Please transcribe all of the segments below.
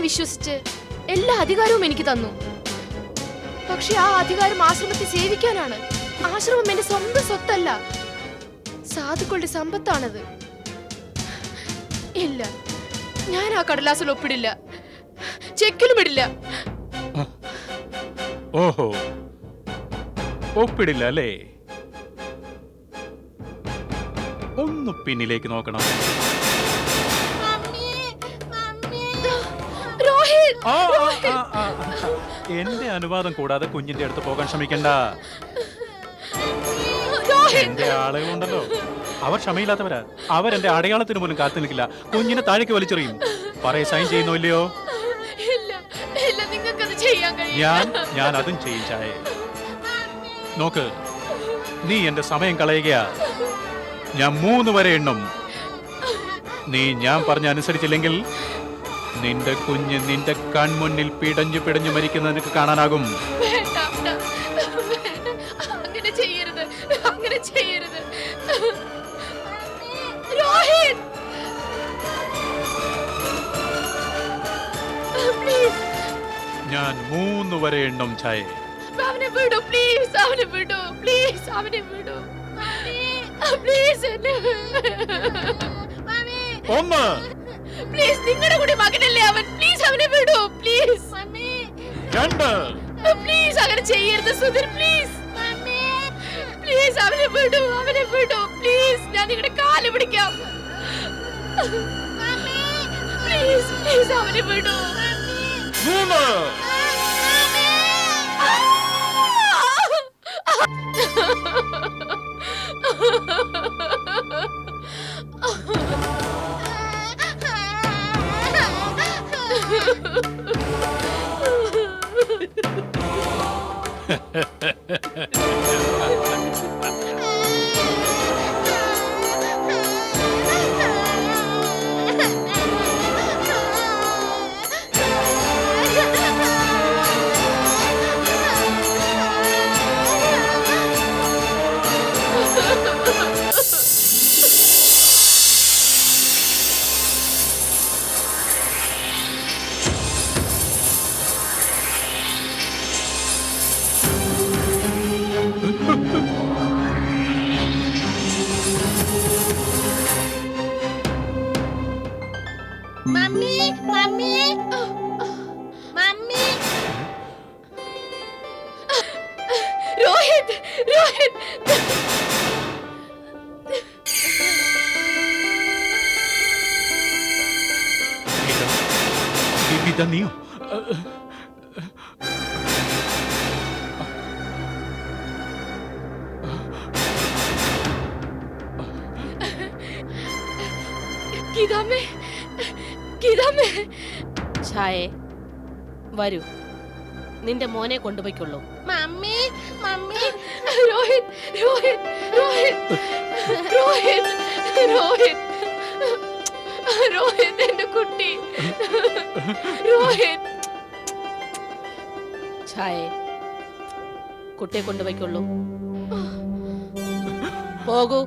വിശ്വസിച്ച് എല്ലാ അധികാരവും എനിക്ക് തന്നു. പക്ഷെ ആ അധികാരം ആശ്രമത്തെ സേവിക്കാനാണ്. ആശ്രമം എന്റെ സ്വന്തം സ്വത്തല്ല, സാധുക്കളുടെ സമ്പത്താണത്. ഇല്ല, ഞാൻ ആ കടലാസിൽ ഒപ്പിടില്ല, ചെക്കിലും ഇടില്ല. ഓഹോ, ഒപ്പിടില്ല അല്ലേ? ഒന്ന് പിന്നിലേക്ക് നോക്കണം. എന്റെ അനുവാദം കൂടാതെ കുഞ്ഞിന്റെ അടുത്ത് പോകാൻ ശ്രമിക്കണ്ട. എന്റെ ആളുകളുണ്ടല്ലോ, അവർ ക്ഷമയില്ലാത്തവരാ. അവരെന്റെ അടയാളത്തിന് പോലും കാത്തു നിൽക്കില്ല. കുഞ്ഞിനെ താഴേക്ക് വലിച്ചെറിയും. പറയ സൈൻ ചെയ്യുന്നോ ഇല്ലയോ? ഞാൻ അതും ചെയ്യും ചായ. നോക്ക്, നീ എന്റെ സമയം കളയുകയാ. ഞാൻ 3 വരെ എണ്ണും. നീ ഞാൻ പറഞ്ഞ അനുസരിച്ചില്ലെങ്കിൽ നിന്റെ കുഞ്ഞ് നിന്റെ കൺമുന്നിൽ പിടഞ്ഞു പിടഞ്ഞു മരിക്കുന്നത് നിനക്ക് കാണാനാകും. അങ്ങനെ ചെയ്യരുത്, അങ്ങനെ ചെയ്യരുത് രോഹിത്. ഞാൻ 3 വരെ എണ്ണും ചായ. അവനെ വിടൂ പ്ലീസ്, അവനെ വിടൂ പ്ലീസ്, അവനെ വിടൂ പ്ലീസ്. 1 പ്ലീസ്, നിങ്ങളുടെ കൂടി മകനല്ലേ അവൻ. പ്ലീസ് അവനെ വിടൂ പ്ലീസ്. 2 പ്ലീസ് അങ്ങനെ ചെയ്യരുത് സുധീർ, പ്ലീസ് പ്ലീസ് അവനെ വിടൂ, അവനെ വിടൂ പ്ലീസ്. ഞാൻ നിങ്ങളുടെ കാല് പിടിക്കാം. പ്ലീസ് പ്ലീസ് അവനെ വിടൂ. 3 mummy mummy mummy. Rohit Rohit Geeta, നീയോ? ഗീതാമ്മേ, ഗീതാമ്മേ. ഛായേ വരൂ, നിന്റെ മോനെ കൊണ്ടുപോയിക്കൊള്ളൂ. Mummy mummy. രോഹിത് രോഹിത് രോഹിത് രോഹിത് രോഹിത് രോഹിത് എന്റെ കുട്ടി രോഹിത്. ഛായേ, കുട്ടിയെ കൊണ്ടുപോയിക്കൊള്ളൂ. പോകൂ.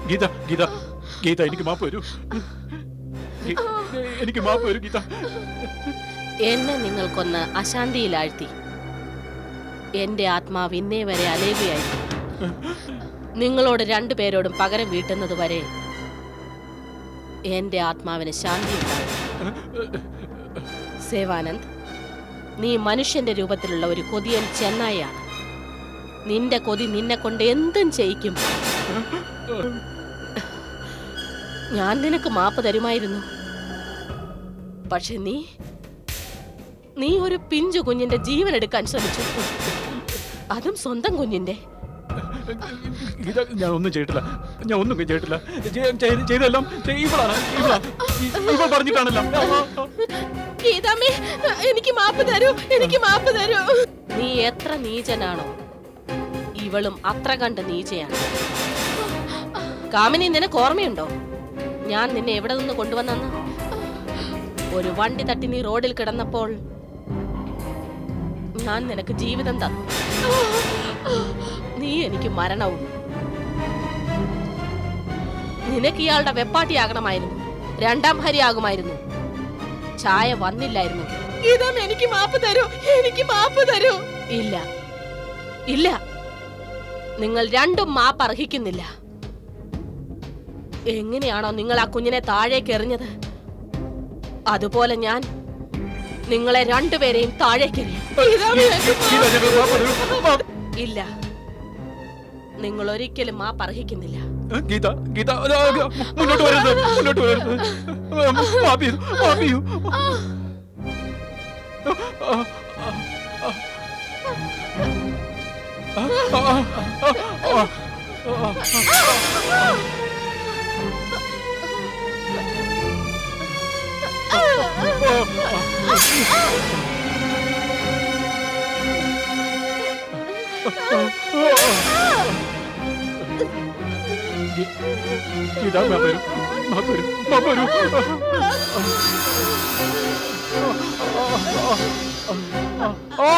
ഗീത, ഗീത, ഗീത, എനിക്ക് മാപ്പ് വരൂ. എനിക്ക് മാപ്പ് വരൂ ഗീത. എന്നെ നിങ്ങൾക്കൊന്ന് അശാന്തിയിലാഴ്ത്തി എന്റെ ആത്മാവ് ഇന്നേ വരെ അലേവിയായിരുന്നു. നിങ്ങളോട് 2 പേരോടും പകരം വീട്ടുന്നത് വരെ എന്റെ ആത്മാവിന് ശാന്തി ഉണ്ടാകും. സേവാനന്ദ്, നീ മനുഷ്യന്റെ രൂപത്തിലുള്ള ഒരു കൊതിയൻ ചെന്നായാണ്. നിന്റെ കൊതി നിന്നെ കൊണ്ട് എന്തും ചെയ്യിക്കും. ഞാൻ നിനക്ക് മാപ്പ് തരുമായിരുന്നു. പക്ഷെ നീ ഒരു പിഞ്ചു കുഞ്ഞിന്റെ ജീവൻ എടുക്കാൻ ശ്രമിച്ചു, അതും സ്വന്തം കുഞ്ഞിന്റെ. ഞാൻ ഒന്നും ചെയ്തിട്ടില്ല, ഞാൻ ഒന്നും ചെയ്തിട്ടില്ല. ചെയ്തെല്ലാം ഇവൾ പറഞ്ഞിട്ടാണല്ലോ. ഗീതാമ്മേ, എനിക്ക് മാപ്പ് തരൂ, എനിക്ക് മാപ്പ് തരൂ. നീ എത്ര നീചനാണോ, ഇവളും അത്ര കണ്ട് നീചയാണ്. കാമിനി, നിനക്ക് ഓർമ്മയുണ്ടോ ഞാൻ നിന്നെ എവിടെ നിന്ന് കൊണ്ടുവന്നെന്ന്? ഒരു വണ്ടി തട്ടി നീ റോഡിൽ കിടന്നപ്പോൾ ഞാൻ നിനക്ക് ജീവിതം തന്നു. നീ എനിക്ക് മരണവും. നിനക്ക് ഇയാളുടെ വെപ്പാട്ടിയാകണമായിരുന്നു, രണ്ടാം ഭാര്യയാകുമായിരുന്നു. ചായ വന്നില്ലായിരുന്നു. ഗീതാമ്മ എനിക്ക് മാപ്പ് തരൂ, എനിക്ക് മാപ്പ് തരൂ. ഇല്ല ഇല്ല, നിങ്ങൾ രണ്ടും മാപ്പ് അർഹിക്കുന്നില്ല. എങ്ങനെയാണോ നിങ്ങൾ ആ കുഞ്ഞിനെ താഴേക്ക് എറിഞ്ഞത്, അതുപോലെ ഞാൻ നിങ്ങളെ രണ്ടുപേരെയും താഴേക്കെറിയും. ഇല്ല, നിങ്ങൾ ഒരിക്കലും മാപ്പ് അർഹിക്കുന്നില്ല. ഗീത, ഗീത, മുന്നോട്ട് വരരുത്, മുന്നോട്ട് വരരുത്. മാപ്പ് ചെയ്യൂ, മാപ്പ് ചെയ്യൂ. ഗീത, മാപ്പ് വരൂ, മാപ്പ് വരൂ, മാപ്പ് വരൂ. Oh,